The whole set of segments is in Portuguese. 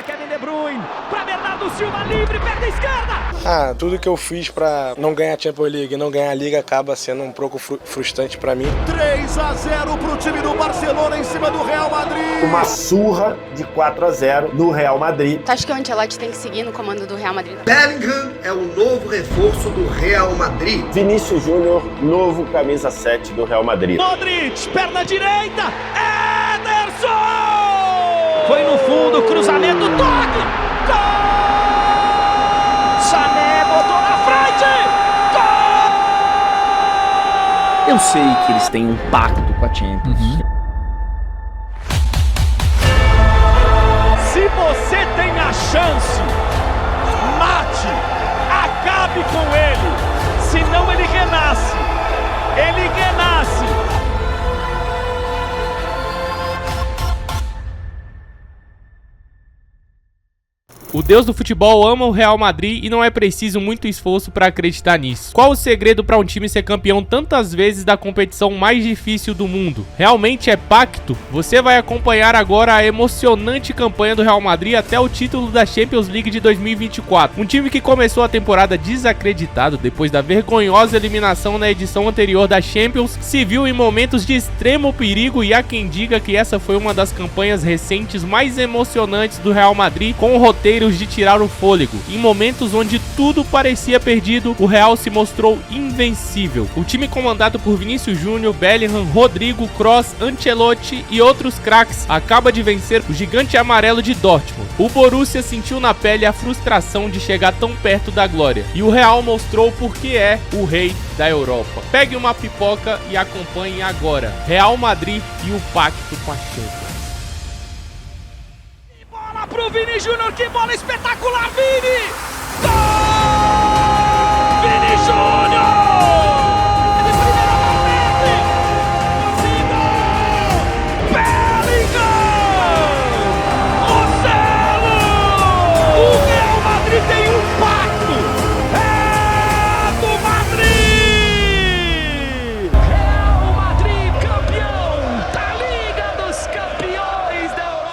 Kevin De Bruyne, para Bernardo Silva, livre, perna esquerda. Tudo que eu fiz para não ganhar a Champions League e não ganhar a Liga acaba sendo um pouco frustrante para mim. 3-0 pro time do Barcelona em cima do Real Madrid. Uma surra de 4-0 no Real Madrid. Tu acha que o Ancelotti tem que seguir no comando do Real Madrid? Bellingham é o novo reforço do Real Madrid. Vinícius Júnior, novo camisa 7 do Real Madrid. Modric, perna direita, Ederson! Foi no fundo, cruzamento, toque! Gol! Sané botou na frente! Gol! Eu sei que eles têm um pacto com a Champions. Se você tem a chance, mate, acabe com ele, senão ele renasce. Ele renasce. O deus do futebol ama o Real Madrid e não é preciso muito esforço para acreditar nisso. Qual o segredo para um time ser campeão tantas vezes da competição mais difícil do mundo? Realmente é pacto? Você vai acompanhar agora a emocionante campanha do Real Madrid até o título da Champions League de 2024. Um time que começou a temporada desacreditado depois da vergonhosa eliminação na edição anterior da Champions, se viu em momentos de extremo perigo e há quem diga que essa foi uma das campanhas recentes mais emocionantes do Real Madrid, com o roteiro de tirar o fôlego. Em momentos onde tudo parecia perdido, o Real se mostrou invencível. O time comandado por Vinícius Júnior, Bellingham, Rodrigo, Kroos, Ancelotti e outros craques acaba de vencer o gigante amarelo de Dortmund. O Borussia sentiu na pele a frustração de chegar tão perto da glória. E o Real mostrou por que é o rei da Europa. Pegue uma pipoca e acompanhe agora Real Madrid e o pacto com a Champions. Pro Vini Júnior, que bola espetacular, Vini! Gol! Vini Júnior! De primeira batente! Bellingham! Marcelo! O Real Madrid tem um pacto! É do Madrid! Real Madrid, campeão da Liga dos Campeões da Europa!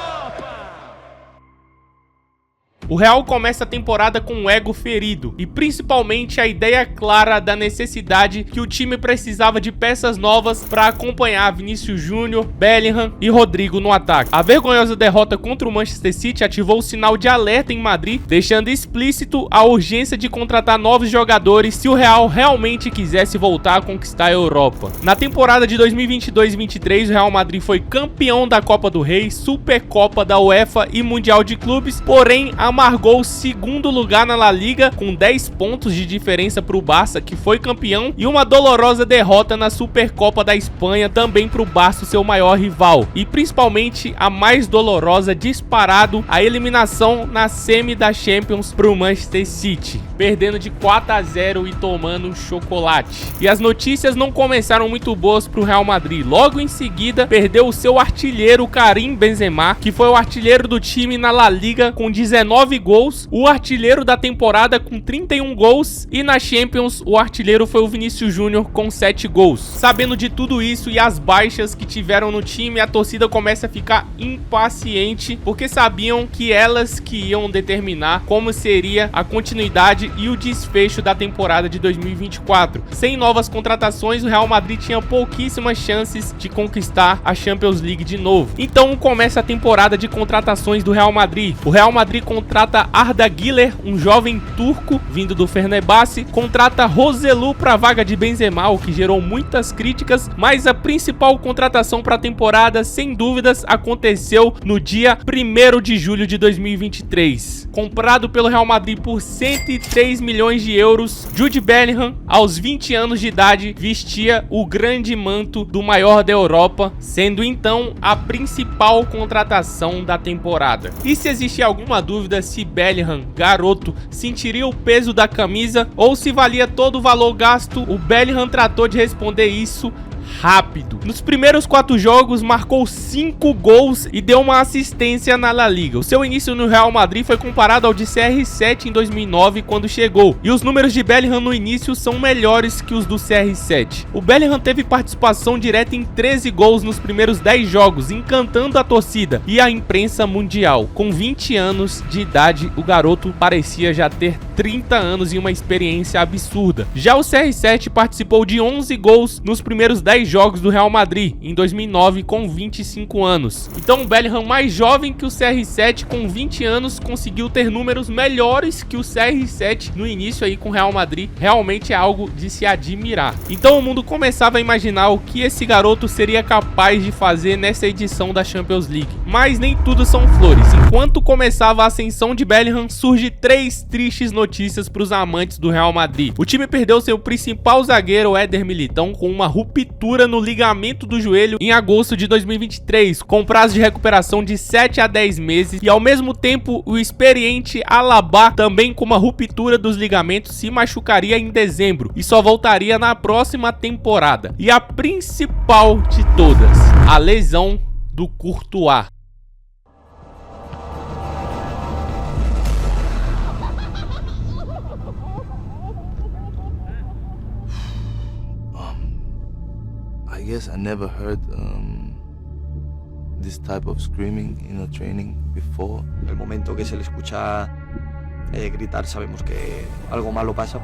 O Real começa a temporada com um ego ferido e principalmente a ideia clara da necessidade que o time precisava de peças novas para acompanhar Vinícius Júnior, Bellingham e Rodrigo no ataque. A vergonhosa derrota contra o Manchester City ativou o sinal de alerta em Madrid, deixando explícito a urgência de contratar novos jogadores se o Real realmente quisesse voltar a conquistar a Europa. Na temporada de 2022-23, o Real Madrid foi campeão da Copa do Rei, Supercopa da UEFA e Mundial de Clubes, porém amargou o segundo lugar na La Liga com 10 pontos de diferença para o Barça, que foi campeão, e uma dolorosa derrota na Supercopa da Espanha também para o Barça, seu maior rival, e principalmente a mais dolorosa disparado, a eliminação na semi da Champions para o Manchester City, perdendo de 4-0 e tomando um chocolate. E as notícias não começaram muito boas para o Real Madrid. Logo em seguida perdeu o seu artilheiro Karim Benzema, que foi o artilheiro do time na La Liga com 19 gols, o artilheiro da temporada com 31 gols, e na Champions o artilheiro foi o Vinícius Júnior com 7 gols. Sabendo de tudo isso e as baixas que tiveram no time, a torcida começa a ficar impaciente, porque sabiam que elas que iam determinar como seria a continuidade e o desfecho da temporada de 2024. Sem novas contratações, o Real Madrid tinha pouquíssimas chances de conquistar a Champions League de novo. Então começa a temporada de contratações do Real Madrid. O Real Madrid contrata Arda Güler, um jovem turco vindo do Fenerbahçe, contrata Roselu para a vaga de Benzema, o que gerou muitas críticas, mas a principal contratação para a temporada, sem dúvidas, aconteceu no dia 1º de julho de 2023. Comprado pelo Real Madrid por 103 milhões de euros, Jude Bellingham, aos 20 anos de idade, vestia o grande manto do maior da Europa, sendo então a principal contratação da temporada. E se existia alguma dúvida se Bellingham, garoto, sentiria o peso da camisa ou se valia todo o valor gasto, o Bellingham tratou de responder isso rápido. Nos primeiros 4 jogos, marcou 5 gols e deu uma assistência na La Liga. O seu início no Real Madrid foi comparado ao de CR7 em 2009, quando chegou. E os números de Bellingham no início são melhores que os do CR7. O Bellingham teve participação direta em 13 gols nos primeiros 10 jogos, encantando a torcida e a imprensa mundial. Com 20 anos de idade, o garoto parecia já ter 30 anos e uma experiência absurda. Já o CR7 participou de 11 gols nos primeiros 10 jogos do Real Madrid, em 2009, com 25 anos. Então o Bellingham, mais jovem que o CR7, com 20 anos, conseguiu ter números melhores que o CR7 no início aí com o Real Madrid. Realmente é algo de se admirar. Então o mundo começava a imaginar o que esse garoto seria capaz de fazer nessa edição da Champions League. Mas nem tudo são flores. Enquanto começava a ascensão de Bellingham, surge 3 tristes notícias para os amantes do Real Madrid. O time perdeu seu principal zagueiro, Éder Militão, com uma ruptura no ligamento do joelho em agosto de 2023, com prazo de recuperação de 7 a 10 meses, e ao mesmo tempo o experiente Alaba, também com uma ruptura dos ligamentos, se machucaria em dezembro e só voltaria na próxima temporada. E a principal de todas, a lesão do Courtois. I guess I never heard this type of screaming in a training before. El momento que se le escucha gritar, sabemos que algo malo pasa.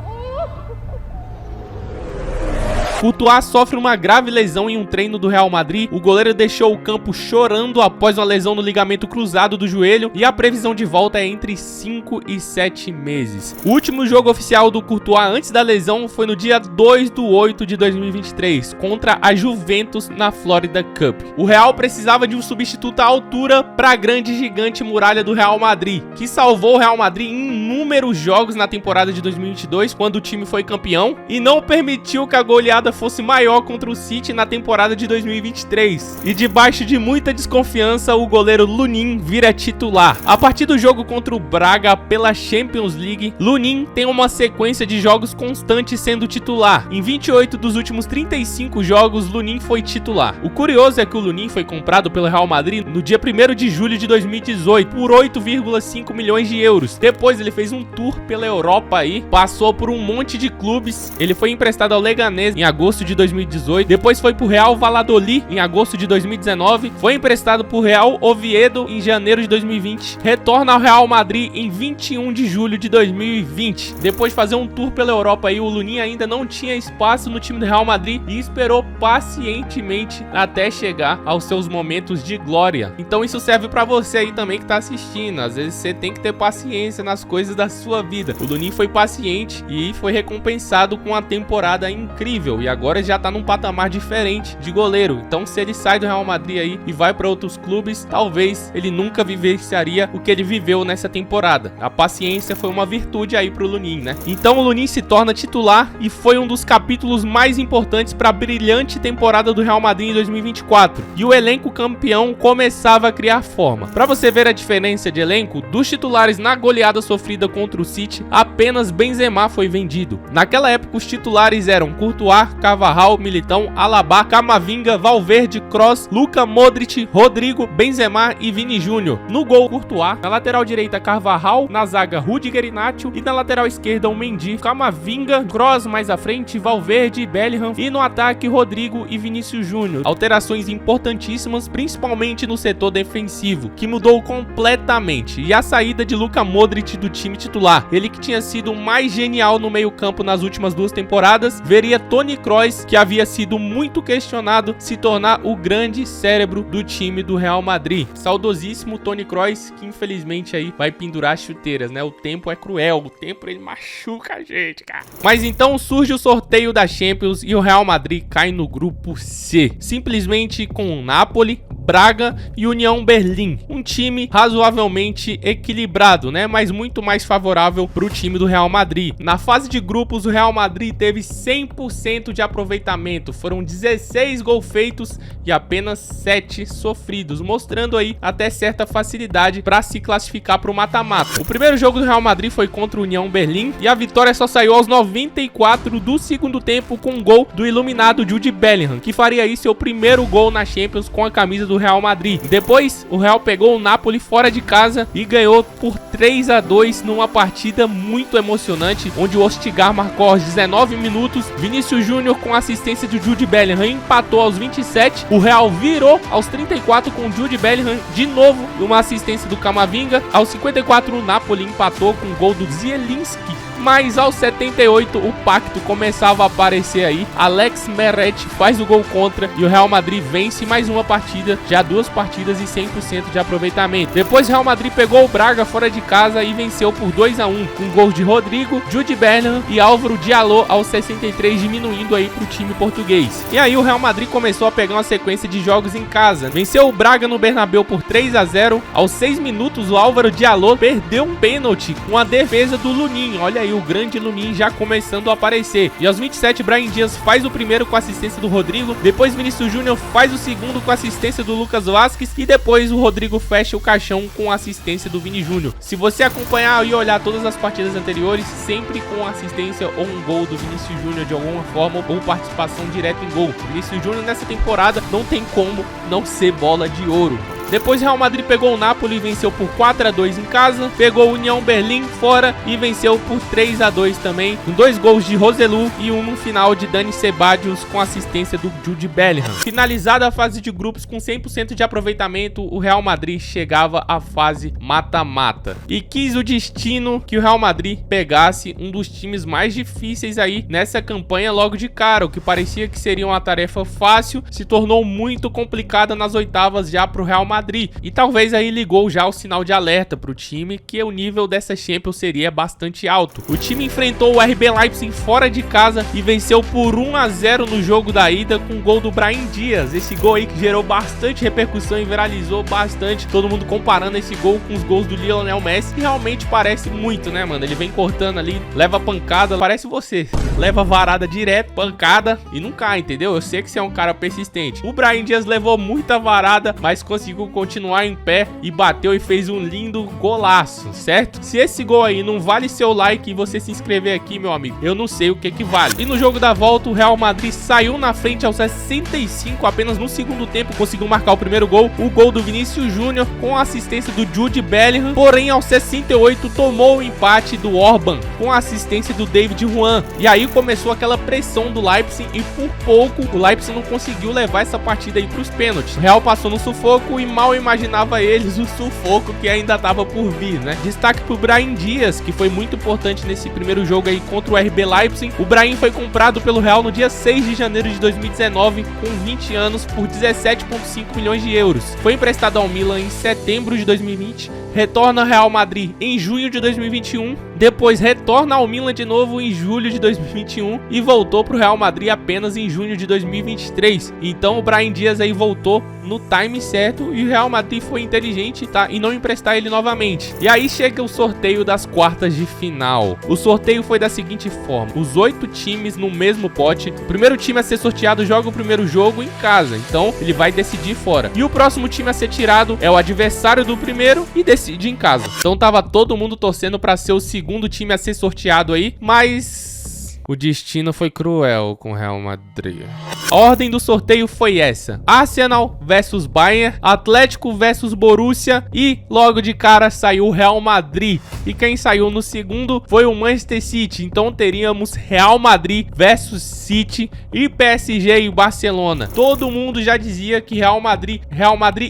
Courtois sofre uma grave lesão em um treino do Real Madrid. O goleiro deixou o campo chorando após uma lesão no ligamento cruzado do joelho e a previsão de volta é entre 5 e 7 meses. O último jogo oficial do Courtois antes da lesão foi no dia 2/8 de 2023, contra a Juventus na Florida Cup. O Real precisava de um substituto à altura para a grande gigante muralha do Real Madrid, que salvou o Real Madrid em inúmeros jogos na temporada de 2022, quando o time foi campeão, e não permitiu que a goleada fosse maior contra o City na temporada de 2023. E debaixo de muita desconfiança, o goleiro Lunin vira titular. A partir do jogo contra o Braga pela Champions League, Lunin tem uma sequência de jogos constantes sendo titular. Em 28 dos últimos 35 jogos, Lunin foi titular. O curioso é que o Lunin foi comprado pelo Real Madrid no dia 1º de julho de 2018 por 8,5 milhões de euros. Depois ele fez um tour pela Europa aí, passou por um monte de clubes. Ele foi emprestado ao Leganés em agosto de 2018, depois foi pro Real Valladolid em agosto de 2019, foi emprestado pro Real Oviedo em janeiro de 2020, retorna ao Real Madrid em 21 de julho de 2020. Depois de fazer um tour pela Europa aí, o Lunin ainda não tinha espaço no time do Real Madrid e esperou pacientemente até chegar aos seus momentos de glória. Então isso serve pra você aí também que tá assistindo. Às vezes você tem que ter paciência nas coisas da sua vida. O Lunin foi paciente e foi recompensado com uma temporada incrível, e agora já tá num patamar diferente de goleiro. Então se ele sai do Real Madrid aí e vai para outros clubes, talvez ele nunca vivenciaria o que ele viveu nessa temporada. A paciência foi uma virtude aí pro Lunin, né? Então o Lunin se torna titular e foi um dos capítulos mais importantes para a brilhante temporada do Real Madrid em 2024. E o elenco campeão começava a criar forma. Para você ver a diferença de elenco, dos titulares na goleada sofrida contra o City, apenas Benzema foi vendido. Naquela época os titulares eram Courtois, Carvajal, Militão, Alaba, Camavinga, Valverde, Kroos, Luka Modric, Rodrigo, Benzema e Vini Júnior. No gol, Courtois. Na lateral direita, Carvajal. Na zaga, Rudiger e Nacho. E na lateral esquerda, o Mendy, Camavinga, Kroos mais à frente, Valverde e Bellingham. E no ataque, Rodrigo e Vinícius Júnior. Alterações importantíssimas, principalmente no setor defensivo, que mudou completamente. E a saída de Luka Modric do time titular. Ele que tinha sido o mais genial no meio-campo nas últimas 2 temporadas, veria Toni Kroos, que havia sido muito questionado, se tornar o grande cérebro do time do Real Madrid. Saudosíssimo Toni Kroos, que infelizmente aí vai pendurar as chuteiras, né? O tempo é cruel, o tempo ele machuca a gente, cara. Mas então surge o sorteio da Champions e o Real Madrid cai no grupo C, simplesmente com o Napoli, Braga e União Berlim. Um time razoavelmente equilibrado, né? Mas muito mais favorável para o time do Real Madrid. Na fase de grupos, o Real Madrid teve 100% de aproveitamento. Foram 16 gols feitos e apenas 7 sofridos, mostrando aí até certa facilidade para se classificar para o mata-mata. O primeiro jogo do Real Madrid foi contra o União Berlim e a vitória só saiu aos 94 do segundo tempo com um gol do iluminado Jude Bellingham, que faria aí seu primeiro gol na Champions com a camisa do Real Madrid. Depois, o Real pegou o Napoli fora de casa e ganhou por 3-2 numa partida muito emocionante, onde o Ostigar marcou aos 19 minutos, Vinícius Júnior com assistência de Jude Bellingham empatou aos 27, o Real virou aos 34 com Jude Bellingham de novo e uma assistência do Camavinga, aos 54 o Napoli empatou com o gol do Zielinski. Mas aos 78 o pacto começava a aparecer aí, Alex Meret faz o gol contra e o Real Madrid vence mais uma partida, já 2 partidas e 100% de aproveitamento. Depois o Real Madrid pegou o Braga fora de casa e venceu por 2-1, com gols de Rodrigo, Jude Bellingham e Álvaro Diallo aos 63, diminuindo aí pro time português. E aí o Real Madrid começou a pegar uma sequência de jogos em casa, venceu o Braga no Bernabéu por 3-0, aos 6 minutos o Álvaro Diallo perdeu um pênalti com a defesa do Lunin, olha aí o grande Lunin já começando a aparecer. E aos 27, Brahim Dias faz o primeiro com assistência do Rodrigo. Depois, Vinícius Júnior faz o segundo com assistência do Lucas Vázquez. E depois, o Rodrigo fecha o caixão com assistência do Vini Júnior. Se você acompanhar e olhar todas as partidas anteriores, sempre com assistência ou um gol do Vinícius Júnior de alguma forma ou participação direta em gol. Vinícius Júnior nessa temporada não tem como não ser bola de ouro. Depois, Real Madrid pegou o Napoli e venceu por 4-2 em casa. Pegou o União Berlim fora e venceu por 3-2 também, com 2 gols de Roselu e um no final de Dani Ceballos com assistência do Jude Bellingham. Finalizada a fase de grupos com 100% de aproveitamento, o Real Madrid chegava à fase mata-mata. E quis o destino que o Real Madrid pegasse um dos times mais difíceis aí nessa campanha logo de cara. O que parecia que seria uma tarefa fácil se tornou muito complicada nas oitavas já para o Real Madrid. E talvez aí ligou já o sinal de alerta para o time que o nível dessa Champions seria bastante alto. O time enfrentou o RB Leipzig fora de casa e venceu por 1-0 no jogo da ida com o gol do Brahim Dias. Esse gol aí que gerou bastante repercussão e viralizou bastante, todo mundo comparando esse gol com os gols do Lionel Messi, e realmente parece muito, né, mano? Ele vem cortando ali, leva pancada, parece você, leva varada direto, pancada e não cai, entendeu? Eu sei que você é um cara persistente. O Brahim Dias levou muita varada, mas conseguiu continuar em pé e bateu e fez um lindo golaço, certo? Se esse gol aí não vale seu like e você se inscrever aqui, meu amigo, eu não sei o que que vale. E no jogo da volta, o Real Madrid saiu na frente aos 65, apenas no segundo tempo conseguiu marcar o primeiro gol, o gol do Vinícius Júnior com a assistência do Jude Bellingham, porém aos 68 tomou o empate do Orban com a assistência do David Juan. E aí começou aquela pressão do Leipzig e por pouco o Leipzig não conseguiu levar essa partida aí para os pênaltis. O Real passou no sufoco e mal imaginava eles o sufoco que ainda estava por vir, né? Destaque pro Brahim Dias, que foi muito importante nesse primeiro jogo aí contra o RB Leipzig. O Brahim foi comprado pelo Real no dia 6 de janeiro de 2019, com 20 anos, por 17,5 milhões de euros. Foi emprestado ao Milan em setembro de 2020, retorna ao Real Madrid em junho de 2021, depois retorna ao Milan de novo em julho de 2021 e voltou pro Real Madrid apenas em junho de 2023. Então o Brahim Dias aí voltou no time certo e o Real Madrid foi inteligente, tá? E não emprestar ele novamente. E aí chega o sorteio das quartas de final. O sorteio foi da seguinte forma: os 8 times no mesmo pote. O primeiro time a ser sorteado joga o primeiro jogo em casa, então ele vai decidir fora. E o próximo time a ser tirado é o adversário do primeiro e decide em casa. Então tava todo mundo torcendo para ser o segundo time a ser sorteado aí, mas o destino foi cruel com o Real Madrid. A ordem do sorteio foi essa: Arsenal versus Bayern, Atlético versus Borussia e logo de cara saiu o Real Madrid. E quem saiu no segundo foi o Manchester City. Então teríamos Real Madrid versus City e PSG e Barcelona. Todo mundo já dizia que Real Madrid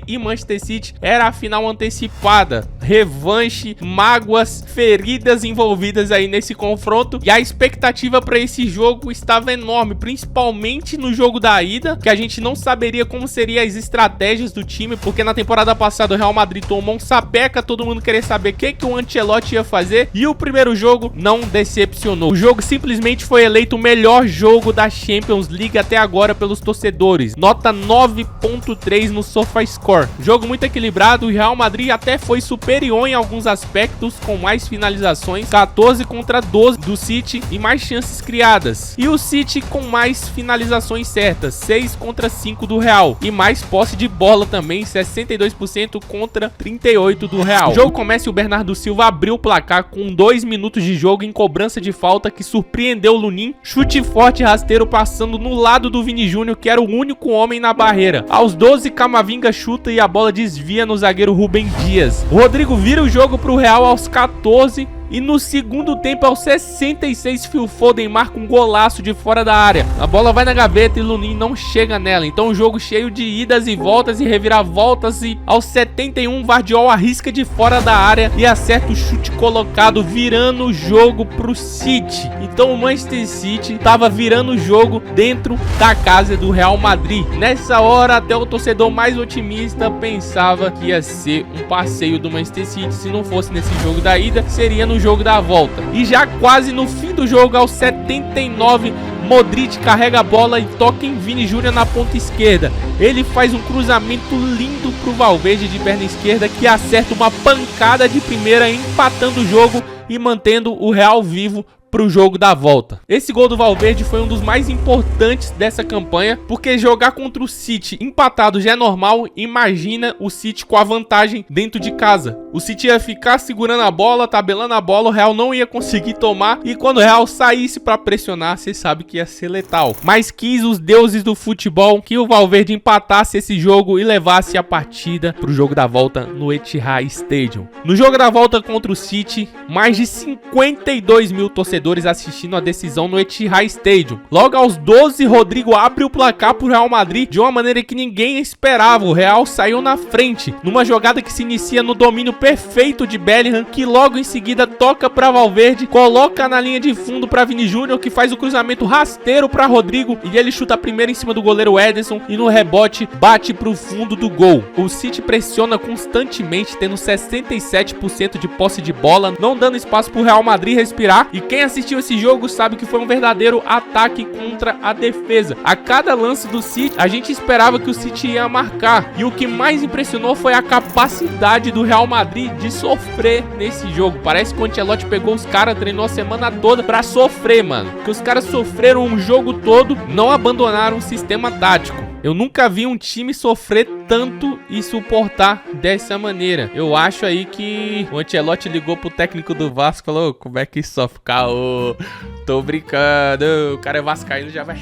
e Manchester City era a final antecipada. revanche, mágoas, feridas envolvidas aí nesse confronto. E a expectativa para esse jogo estava enorme, principalmente no jogo da ida, que a gente não saberia como seriam as estratégias do time, porque na temporada passada o Real Madrid tomou um sapeca, todo mundo queria saber o que o Ancelotti ia fazer, e o primeiro jogo não decepcionou. O jogo simplesmente foi eleito o melhor jogo da Champions League até agora pelos torcedores, nota 9.3 no SofaScore. Jogo muito equilibrado, o Real Madrid até foi superior em alguns aspectos, com mais finalizações, 14 contra 12 do City e mais chances criadas, e o City com mais finalizações certas, 6 contra 5 do Real, e mais posse de bola também, 62% contra 38% do Real. O jogo começa e o Bernardo Silva abriu o placar com 2 minutos de jogo em cobrança de falta que surpreendeu o Lunin, chute forte e rasteiro passando no lado do Vini Júnior, que era o único homem na barreira. Aos 12, Camavinga chuta e a bola desvia no zagueiro Rubem Dias. O Rodrigo vira o jogo para o Real aos 14. E no segundo tempo, aos 66, Phil Foden marca um golaço de fora da área. A bola vai na gaveta e Lunin não chega nela. Então o jogo cheio de idas e voltas e reviravoltas. E aos 71, Vardiol arrisca de fora da área e acerta o chute colocado, virando o jogo pro City. Então o Manchester City estava virando o jogo dentro da casa do Real Madrid. Nessa hora, até o torcedor mais otimista pensava que ia ser um passeio do Manchester City. Se não fosse nesse jogo da ida, seria no jogo da volta. E já quase no fim do jogo, aos 79, Modric carrega a bola e toca em Vini Júnior na ponta esquerda. Ele faz um cruzamento lindo pro Valverde de perna esquerda, que acerta uma pancada de primeira, empatando o jogo e mantendo o Real vivo pro jogo da volta. Esse gol do Valverde foi um dos mais importantes dessa campanha, porque jogar contra o City empatado já é normal, imagina o City com a vantagem dentro de casa. O City ia ficar segurando a bola, tabelando a bola, o Real não ia conseguir tomar, e quando o Real saísse para pressionar, você sabe que ia ser letal. Mas quis os deuses do futebol que o Valverde empatasse esse jogo e levasse a partida pro jogo da volta no Etihad Stadium. No jogo da volta contra o City, mais de 52 mil torcedores assistindo a decisão no Etihad Stadium. Logo aos 12, Rodrigo abre o placar pro Real Madrid de uma maneira que ninguém esperava. O Real saiu na frente, numa jogada que se inicia no domínio perfeito de Bellingham, que logo em seguida toca para Valverde, coloca na linha de fundo para Vini Júnior, que faz o cruzamento rasteiro para Rodrigo, e ele chuta primeiro em cima do goleiro Ederson, e no rebote bate pro fundo do gol. O City pressiona constantemente, tendo 67% de posse de bola, não dando espaço pro Real Madrid respirar, e quem assistiu esse jogo sabe que foi um verdadeiro ataque contra a defesa. A cada lance do City, a gente esperava que o City ia marcar, e o que mais impressionou foi a capacidade do Real Madrid de sofrer nesse jogo. Parece que o Ancelotti pegou os caras, treinou a semana toda pra sofrer, mano. Que os caras sofreram o jogo todo, não abandonaram o sistema tático. Eu nunca vi um time sofrer tanto e suportar dessa maneira. Eu acho aí que o Ancelotti ligou pro técnico do Vasco e falou: como é que sofre, caô? Tô brincando. O cara é vascaíno, já vai...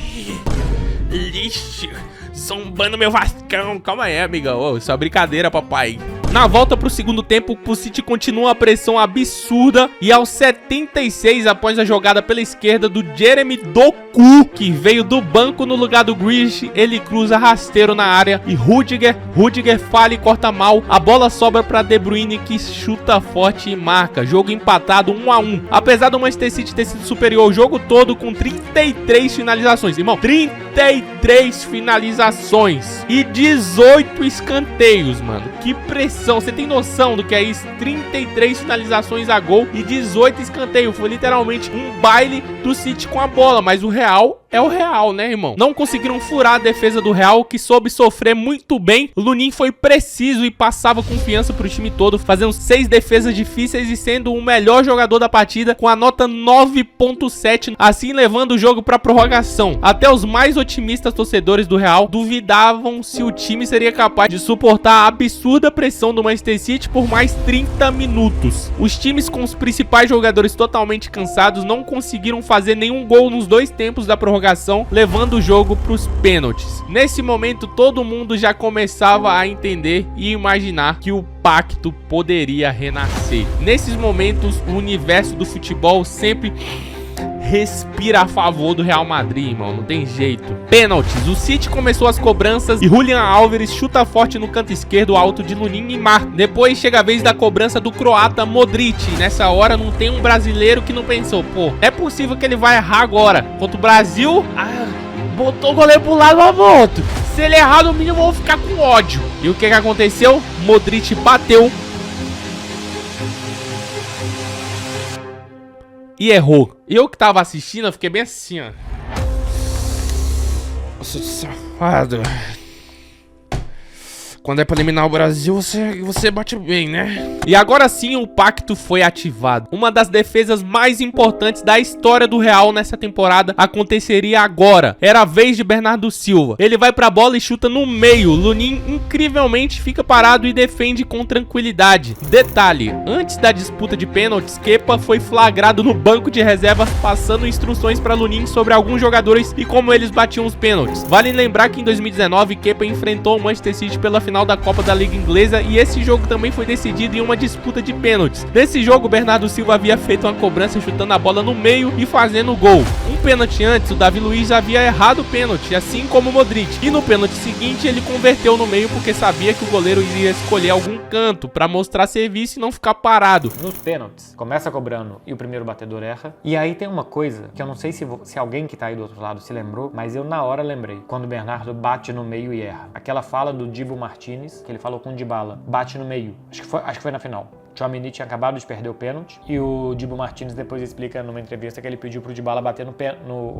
Lixo, zombando meu Vascão. Calma aí, amigão. Isso é brincadeira, papai. Na volta pro segundo tempo, o City continua a pressão absurda, e aos 76, após a jogada pela esquerda do Jeremy Doku, que veio do banco no lugar do Grealish, ele cruza rasteiro na área e Rudiger falha e corta mal. A bola sobra para De Bruyne, que chuta forte e marca. Jogo empatado 1-1. Apesar do Manchester City ter sido superior o jogo todo com 33 finalizações, irmão, 33 finalizações e 18 escanteios, mano. Que pressão. Você tem noção do que é isso? 33 finalizações a gol e 18 escanteios. Foi literalmente um baile do City com a bola. Mas o Real é o Real, né, irmão? Não conseguiram furar a defesa do Real, que soube sofrer muito bem. O Lunin foi preciso e passava confiança pro time todo, fazendo 6 defesas difíceis e sendo o melhor jogador da partida, com a nota 9.7, assim levando o jogo pra prorrogação. Até os mais otimistas torcedores do Real duvidavam se o time seria capaz de suportar a absurda pressão do Manchester City por mais 30 minutos. Os times com os principais jogadores totalmente cansados não conseguiram fazer nenhum gol nos 2 tempos da prorrogação, levando o jogo para os pênaltis. Nesse momento, todo mundo já começava a entender e imaginar que o pacto poderia renascer. Nesses momentos, o universo do futebol sempre respira a favor do Real Madrid, irmão, não tem jeito. Pênaltis, o City começou as cobranças e Julián Álvares chuta forte no canto esquerdo alto de Lunin e marca. Depois chega a vez da cobrança do croata Modric. Nessa hora não tem um brasileiro que não pensou, pô, é possível que ele vai errar agora. Contra o Brasil, botou o goleiro pro lado, mas volta. Se ele errar, no mínimo, eu vou ficar com ódio. E o que aconteceu? Modric bateu e errou. Eu que tava assistindo, eu fiquei bem assim, ó. Nossa, safado. Quando é pra eliminar o Brasil, você bate bem, né? E agora sim o pacto foi ativado. Uma das defesas mais importantes da história do Real nessa temporada aconteceria agora. Era a vez de Bernardo Silva. Ele vai pra bola e chuta no meio. Lunin incrivelmente fica parado e defende com tranquilidade. Detalhe, antes da disputa de pênaltis, Kepa foi flagrado no banco de reservas passando instruções pra Lunin sobre alguns jogadores e como eles batiam os pênaltis. Vale lembrar que em 2019 Kepa enfrentou o Manchester City pela final da Copa da Liga Inglesa e esse jogo também foi decidido em uma disputa de pênaltis. Nesse jogo, Bernardo Silva havia feito uma cobrança chutando a bola no meio e fazendo o gol. Um pênalti antes, o Davi Luiz havia errado o pênalti, assim como o Modric. E no pênalti seguinte, ele converteu no meio porque sabia que o goleiro iria escolher algum canto para mostrar serviço e não ficar parado. Nos pênaltis, começa cobrando e o primeiro batedor erra. E aí tem uma coisa que eu não sei se alguém que tá aí do outro lado se lembrou, mas eu na hora lembrei. Quando o Bernardo bate no meio e erra. Aquela fala do Dibu Martínez, que ele falou com o Dybala, bate no meio. Acho que foi na final. Tchouaméni tinha acabado de perder o pênalti e o Dibu Martínez depois explica numa entrevista que ele pediu pro Dybala bater no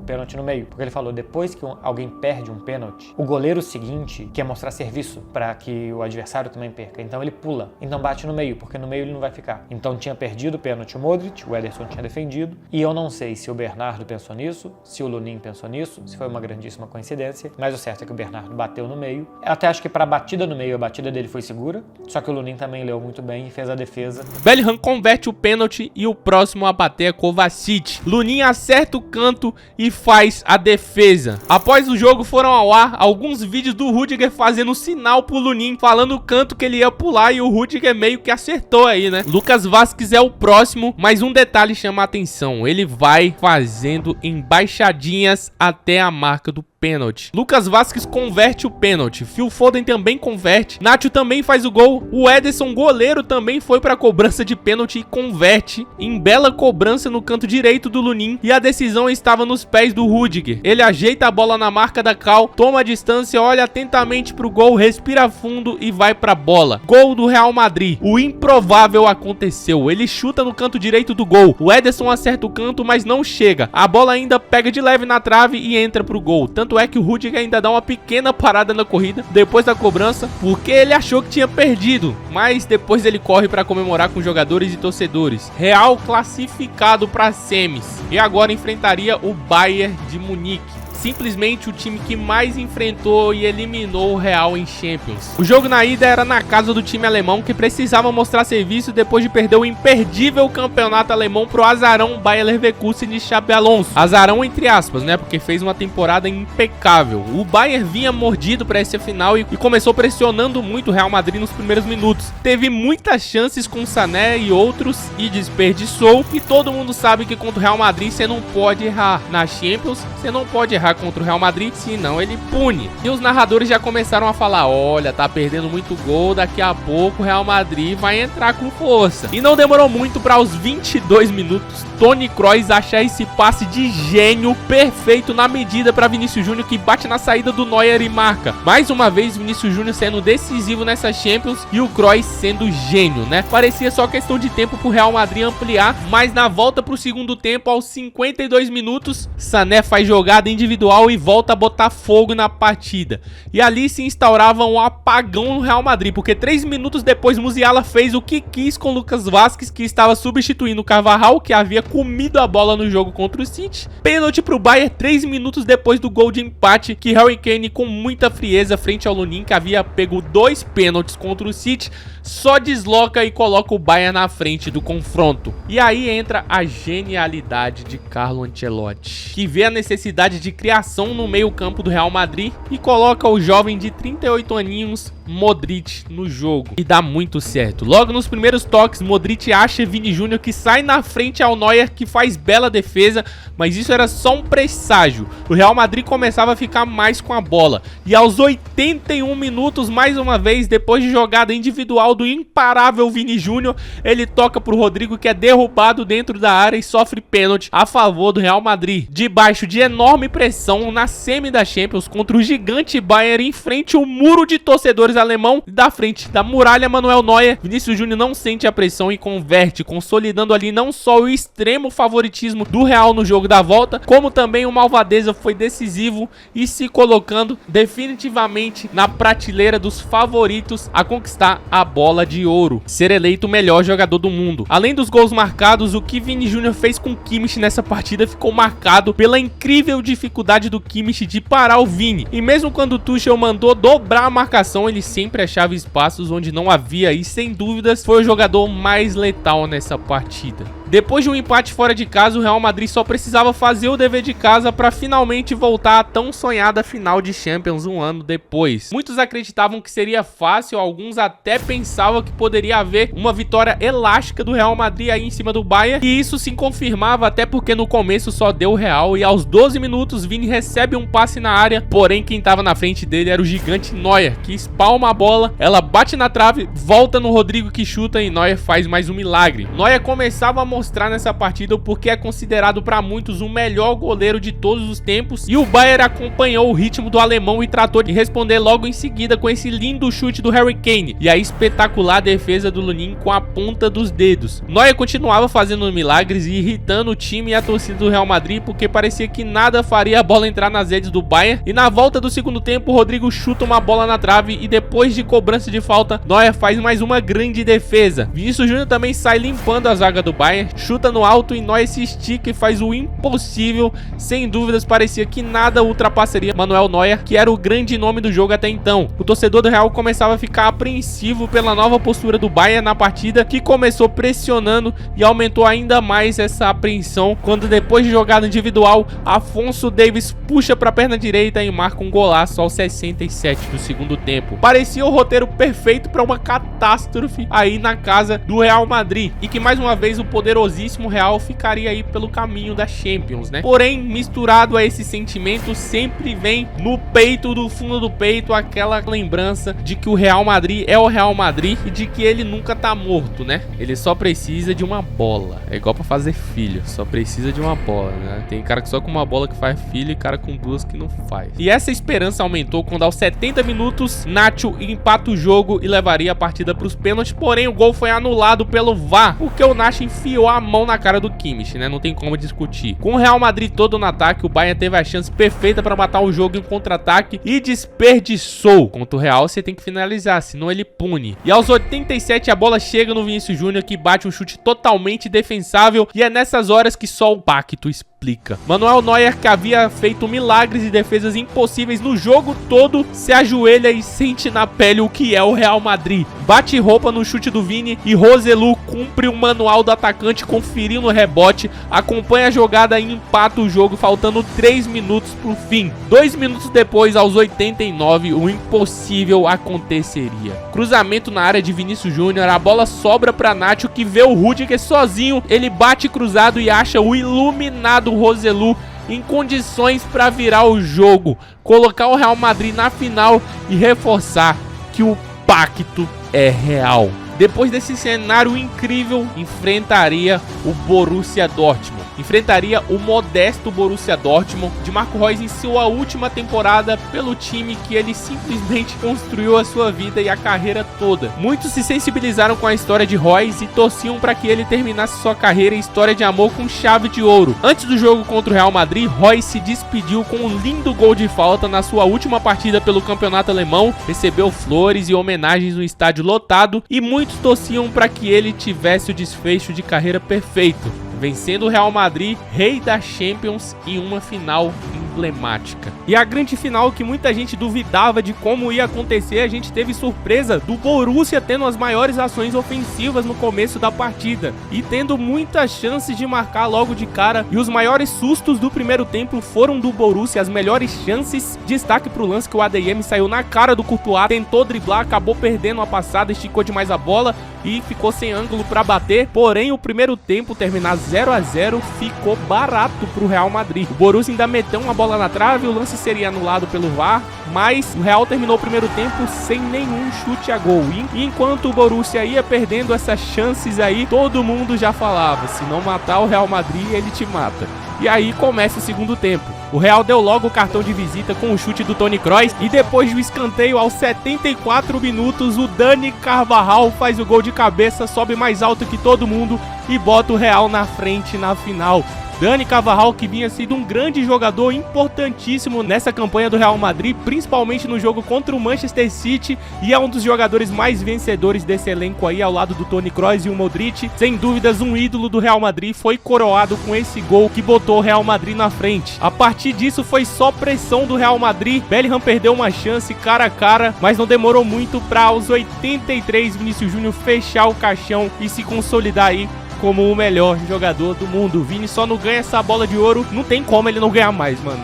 pênalti no meio. Porque ele falou, depois que alguém perde um pênalti, o goleiro seguinte quer mostrar serviço para que o adversário também perca. Então ele pula. Então bate no meio, porque no meio ele não vai ficar. Então tinha perdido o pênalti o Modric, o Ederson tinha defendido. E eu não sei se o Bernardo pensou nisso, se o Lunin pensou nisso, se foi uma grandíssima coincidência. Mas o certo é que o Bernardo bateu no meio. Eu até acho que para a batida no meio, a batida dele foi segura. Só que o Lunin também leu muito bem e fez a defesa. Bellingham converte o pênalti e o próximo a bater é Kovacic. Lunin acerta o canto e faz a defesa. Após o jogo foram ao ar alguns vídeos do Rudiger fazendo sinal pro Lunin, falando o canto que ele ia pular e o Rudiger meio que acertou aí, né? Lucas Vázquez é o próximo, mas um detalhe chama a atenção. Ele vai fazendo embaixadinhas até a marca do pênalti. Lucas Vázquez converte o pênalti. Phil Foden também converte. Nacho também faz o gol. O Ederson, goleiro, também foi para a cobrança de pênalti e converte em bela cobrança no canto direito do Lunin. E a decisão estava nos pés do Rudiger. Ele ajeita a bola na marca da Cal, toma a distância, olha atentamente pro gol, respira fundo e vai pra bola. Gol do Real Madrid. O improvável aconteceu. Ele chuta no canto direito do gol. O Ederson acerta o canto, mas não chega. A bola ainda pega de leve na trave e entra pro gol. Tanto é que o Rudiger ainda dá uma pequena parada na corrida depois da cobrança, porque ele achou que tinha perdido, mas depois ele corre para comemorar com jogadores e torcedores. Real classificado para semis e agora enfrentaria o Bayern de Munique. Simplesmente o time que mais enfrentou e eliminou o Real em Champions. O jogo na ida era na casa do time alemão, que precisava mostrar serviço depois de perder o imperdível campeonato alemão pro azarão Bayer Leverkusen de Xabi Alonso. Azarão entre aspas, né? Porque fez uma temporada impecável. O Bayern vinha mordido para essa final e começou pressionando muito o Real Madrid nos primeiros minutos. Teve muitas chances com Sané e outros e desperdiçou. E todo mundo sabe que contra o Real Madrid você não pode errar. Na Champions você não pode errar contra o Real Madrid, senão ele pune. E os narradores já começaram a falar, olha, tá perdendo muito gol, daqui a pouco o Real Madrid vai entrar com força. E não demorou muito para os 22 minutos, Toni Kroos achar esse passe de gênio perfeito na medida para Vinícius Júnior, que bate na saída do Neuer e marca. Mais uma vez Vinícius Júnior sendo decisivo nessa Champions e o Kroos sendo gênio, né? Parecia só questão de tempo pro Real Madrid ampliar, mas na volta pro segundo tempo, aos 52 minutos, Sané faz jogada individual e volta a botar fogo na partida. E ali se instaurava um apagão no Real Madrid, porque 3 minutos depois Musiala fez o que quis com Lucas Vázquez, que estava substituindo o Carvajal, que havia comido a bola no jogo contra o City. Pênalti pro Bayern 3 minutos depois do gol de empate, que Harry Kane, com muita frieza frente ao Lunin, que havia pego 2 pênaltis contra o City, só desloca e coloca o Bayern na frente do confronto. E aí entra a genialidade de Carlo Ancelotti, que vê a necessidade de criação no meio campo do Real Madrid e coloca o jovem de 38 aninhos Modric no jogo. E dá muito certo. Logo nos primeiros toques, Modric acha Vini Júnior, que sai na frente ao Neuer, que faz bela defesa, mas isso era só um presságio. O Real Madrid começava a ficar mais com a bola. E aos 81 minutos, mais uma vez, depois de jogada individual do imparável Vini Júnior, ele toca pro Rodrigo, que é derrubado dentro da área e sofre pênalti a favor do Real Madrid. Debaixo de enorme pressão na semi da Champions contra o gigante Bayern, em frente ao muro de torcedores alemão, da frente da muralha Manuel Neuer, Vinícius Júnior não sente a pressão e converte, consolidando ali não só o extremo favoritismo do Real no jogo da volta, como também o Malvadeza foi decisivo e se colocando definitivamente na prateleira dos favoritos a conquistar a bola de ouro, ser eleito o melhor jogador do mundo. Além dos gols marcados, o que Vini Júnior fez com Kimmich nessa partida ficou marcado pela incrível dificuldade do Kimmich de parar o Vini. E mesmo quando o Tuchel mandou dobrar a marcação, ele sempre achava espaços onde não havia, e sem dúvidas foi o jogador mais letal nessa partida. Depois de um empate fora de casa, o Real Madrid só precisava fazer o dever de casa para finalmente voltar à tão sonhada final de Champions um ano depois. Muitos acreditavam que seria fácil, alguns até pensavam que poderia haver uma vitória elástica do Real Madrid aí em cima do Bayern, e isso se confirmava até porque no começo só deu o Real, e aos 12 minutos Vini recebe um passe na área, porém quem estava na frente dele era o gigante Neuer, que espalma a bola, ela bate na trave, volta no Rodrigo, que chuta, e Neuer faz mais um milagre. Neuer começava a mostrar nessa partida porque é considerado para muitos o melhor goleiro de todos os tempos, e o Bayern acompanhou o ritmo do alemão e tratou de responder logo em seguida com esse lindo chute do Harry Kane e a espetacular defesa do Lunin com a ponta dos dedos. Neuer continuava fazendo milagres e irritando o time e a torcida do Real Madrid, porque parecia que nada faria a bola entrar nas redes do Bayern, e na volta do segundo tempo o Rodrigo chuta uma bola na trave e depois de cobrança de falta, Neuer faz mais uma grande defesa. Vinícius Júnior também sai limpando a zaga do Bayern, chuta no alto e Neuer se estica e faz o impossível. Sem dúvidas, parecia que nada ultrapassaria Manuel Neuer, que era o grande nome do jogo até então. O torcedor do Real começava a ficar apreensivo pela nova postura do Bayern na partida, que começou pressionando e aumentou ainda mais essa apreensão quando, depois de jogada individual, Afonso Davies puxa para a perna direita e marca um golaço aos 67 do segundo tempo. Parecia o roteiro perfeito para uma catástrofe aí na casa do Real Madrid, e que mais uma vez o poderosíssimo Real ficaria aí pelo caminho da Champions, né? Porém, misturado a esse sentimento, sempre vem no peito, do fundo do peito, aquela lembrança de que o Real Madrid é o Real Madrid e de que ele nunca tá morto, né? Ele só precisa de uma bola. É igual pra fazer filho, só precisa de uma bola, né? Tem cara que só com uma bola que faz filho e cara com duas que não faz. E essa esperança aumentou quando aos 70 minutos Nacho empata o jogo e levaria a partida pros pênaltis, porém o gol foi anulado pelo VAR, porque o Nacho enfiou a mão na cara do Kimmich, né? Não tem como discutir. Com o Real Madrid todo no ataque, o Bayern teve a chance perfeita para matar o jogo em contra-ataque e desperdiçou. Contra o Real, você tem que finalizar, senão ele pune. E aos 87, a bola chega no Vinícius Júnior, que bate um chute totalmente defensável, e é nessas horas que só o pacto explica. Manuel Neuer, que havia feito milagres e defesas impossíveis no jogo todo, se ajoelha e sente na pele o que é o Real Madrid. Bate roupa no chute do Vini e Roselu cumpre o manual do atacante, conferindo o rebote, acompanha a jogada e empata o jogo, faltando 3 minutos pro fim. 2 minutos depois, aos 89, o impossível aconteceria. Cruzamento na área de Vinícius Júnior, a bola sobra para Nacho, que vê o Rudiger sozinho, ele bate cruzado e acha o iluminado Roselu em condições para virar o jogo, colocar o Real Madrid na final e reforçar que o pacto é real. Depois desse cenário incrível, enfrentaria o Borussia Dortmund. Enfrentaria o modesto Borussia Dortmund de Marco Reus em sua última temporada pelo time que ele simplesmente construiu a sua vida e a carreira toda. Muitos se sensibilizaram com a história de Reus e torciam para que ele terminasse sua carreira e história de amor com chave de ouro. Antes do jogo contra o Real Madrid, Reus se despediu com um lindo gol de falta na sua última partida pelo campeonato alemão, recebeu flores e homenagens no estádio lotado, e muitos torciam para que ele tivesse o desfecho de carreira perfeito, vencendo o Real Madrid, rei da Champions, em uma final em emblemática. E a grande final que muita gente duvidava de como ia acontecer, a gente teve surpresa do Borussia tendo as maiores ações ofensivas no começo da partida e tendo muitas chances de marcar logo de cara, e os maiores sustos do primeiro tempo foram do Borussia, as melhores chances. Destaque pro lance que o ADM saiu na cara do Courtois, tentou driblar, acabou perdendo a passada, esticou demais a bola e ficou sem ângulo para bater. Porém, o primeiro tempo terminar 0 a 0 ficou barato pro Real Madrid. O Borussia ainda meteu uma bola na trave, o lance seria anulado pelo VAR, mas o Real terminou o primeiro tempo sem nenhum chute a gol. E enquanto o Borussia ia perdendo essas chances aí, todo mundo já falava: se não matar o Real Madrid, ele te mata. E aí começa o segundo tempo. O Real deu logo o cartão de visita com o chute do Toni Kroos e depois do escanteio aos 74 minutos, o Dani Carvajal faz o gol de cabeça, sobe mais alto que todo mundo e bota o Real na frente na final. Dani Carvajal, que vinha sido um grande jogador importantíssimo nessa campanha do Real Madrid, principalmente no jogo contra o Manchester City, e é um dos jogadores mais vencedores desse elenco aí, ao lado do Toni Kroos e o Modric. Sem dúvidas, um ídolo do Real Madrid, foi coroado com esse gol que botou o Real Madrid na frente. A partir disso foi só pressão do Real Madrid. Bellingham perdeu uma chance cara a cara, mas não demorou muito para aos 83 Vinícius Júnior fechar o caixão e se consolidar aí como o melhor jogador do mundo. O Vini só não ganha essa bola de ouro, não tem como ele não ganhar mais, mano.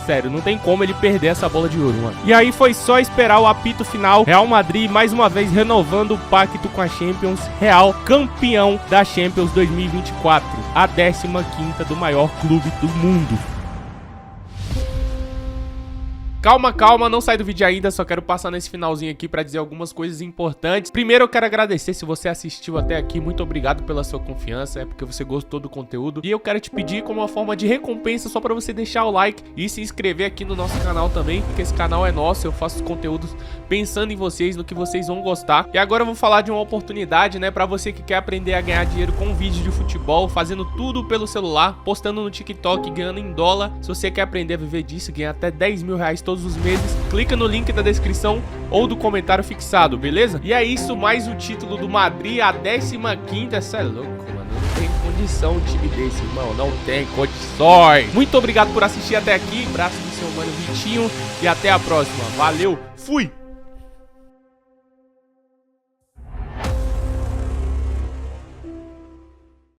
Sério, não tem como ele perder essa bola de ouro, mano. E aí foi só esperar o apito final. Real Madrid mais uma vez renovando o pacto com a Champions. Real campeão da Champions 2024, a 15ª do maior clube do mundo. Calma, calma, não sai do vídeo ainda, só quero passar nesse finalzinho aqui pra dizer algumas coisas importantes. Primeiro eu quero agradecer se você assistiu até aqui, muito obrigado pela sua confiança, é porque você gostou do conteúdo. E eu quero te pedir como uma forma de recompensa só pra você deixar o like e se inscrever aqui no nosso canal também, porque esse canal é nosso, eu faço conteúdos pensando em vocês, no que vocês vão gostar. E agora eu vou falar de uma oportunidade, né, pra você que quer aprender a ganhar dinheiro com vídeo de futebol, fazendo tudo pelo celular, postando no TikTok, ganhando em dólar. Se você quer aprender a viver disso, ganhar até 10 mil reais todos os meses, clica no link da descrição ou do comentário fixado, beleza? E é isso, mais o título do Madrid, a 15ª, cê é louco, mano, não tem condição um time desse, irmão, não tem condições. Muito obrigado por assistir até aqui, abraço do seu mano Vitinho e até a próxima, valeu, fui!